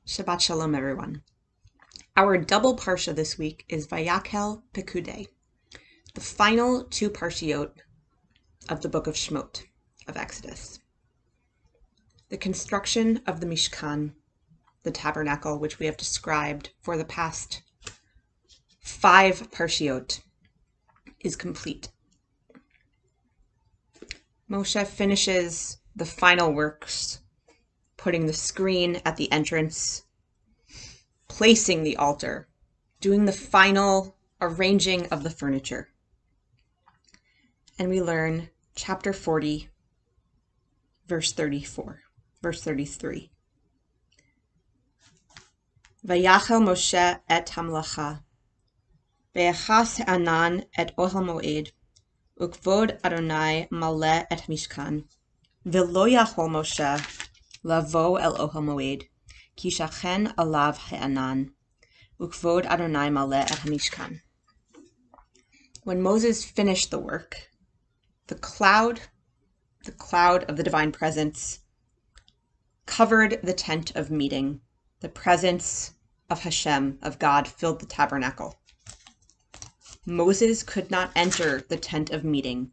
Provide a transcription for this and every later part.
Shabbat Shalom, everyone. Our double parsha this week is Vayakhel P'kudei, the final two parshiot of the book of Shemot, of Exodus. The construction of the Mishkan, the tabernacle, which we have described for the past 5 parshiot, is complete. Moshe finishes the final works, putting the screen at the entrance, placing the altar, doing the final arranging of the furniture. And we learn chapter 40, verse 33. Vayakhel Moshe et hamlacha, ve'achas ha'anan et ohel moed, ukvod Adonai maleh et mishkan, ve'lo yachol Moshe lavo el ohel moed, ki shachen alav ha'anan, ukvod Adonai maleh et mishkan. When Moses finished the work, the cloud of the divine presence, covered the tent of meeting. The presence of Hashem, of God, filled the tabernacle. Moses could not enter the tent of meeting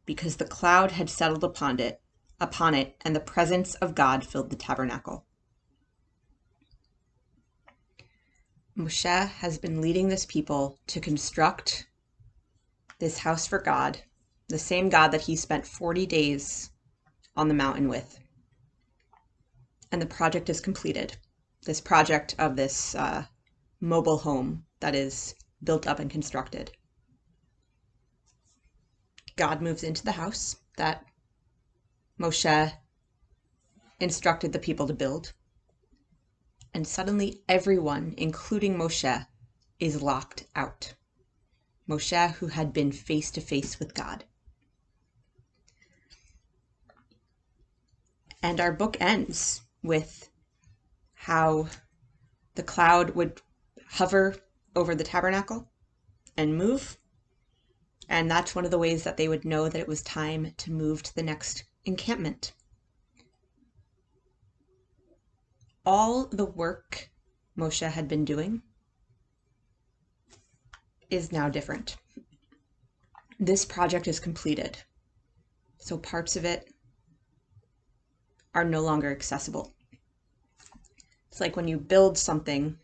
because the cloud had settled upon it, and the presence of God filled the tabernacle. Moshe has been leading this people to construct this house for God, the same God that he spent 40 days on the mountain with. And the project is completed. This project of this mobile home that is built up and constructed. God moves into the house that Moshe instructed the people to build. And suddenly everyone, including Moshe, is locked out. Moshe, who had been face to face with God. And our book ends with how the cloud would hover over the tabernacle and move. And that's one of the ways that they would know that it was time to move to the next encampment. All the work Moshe had been doing is now different. This project is completed, so parts of it are no longer accessible. It's like when you build something,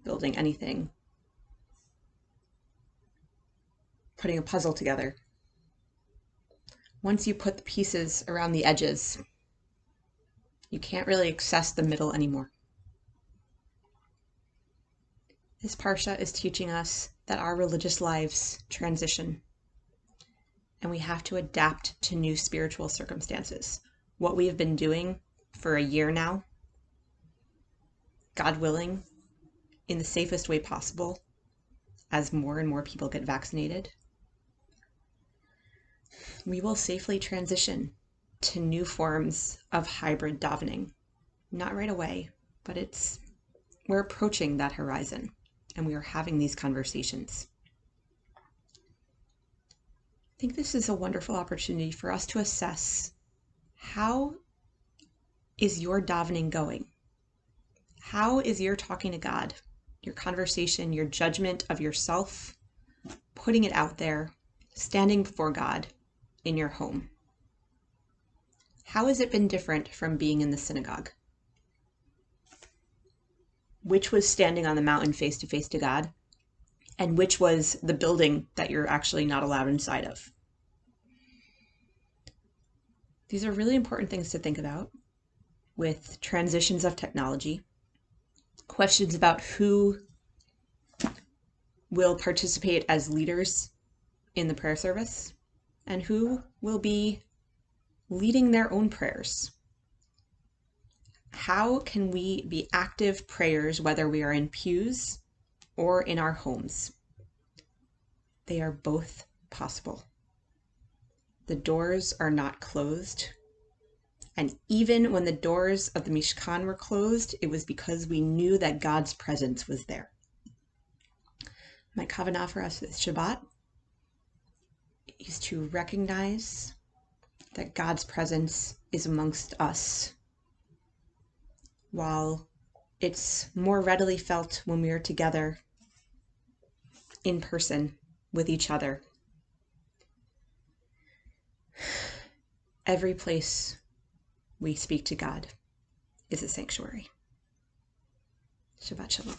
building anything, putting a puzzle together. Once you put the pieces around the edges, you can't really access the middle anymore. This parsha is teaching us that our religious lives transition, and we have to adapt to new spiritual circumstances. What we have been doing for a year now, God willing, in the safest way possible, as more and more people get vaccinated, we will safely transition to new forms of hybrid davening. Not right away, but we're approaching that horizon, and we are having these conversations. I think this is a wonderful opportunity for us to assess, how is your davening going? How is your talking to God, your conversation, your judgment of yourself, putting it out there, standing before God in your home? How has it been different from being in the synagogue? Which was standing on the mountain face to face to God, and which was the building that you're actually not allowed inside of? These are really important things to think about with transitions of technology, questions about who will participate as leaders in the prayer service and who will be leading their own prayers. How can we be active prayers whether we are in pews or in our homes? They are both possible. The doors are not closed. And even when the doors of the Mishkan were closed, it was because we knew that God's presence was there. My kavanah for us this Shabbat is to recognize that God's presence is amongst us while it's more readily felt when we are together in person with each other. Every place we speak to God is a sanctuary. Shabbat Shalom.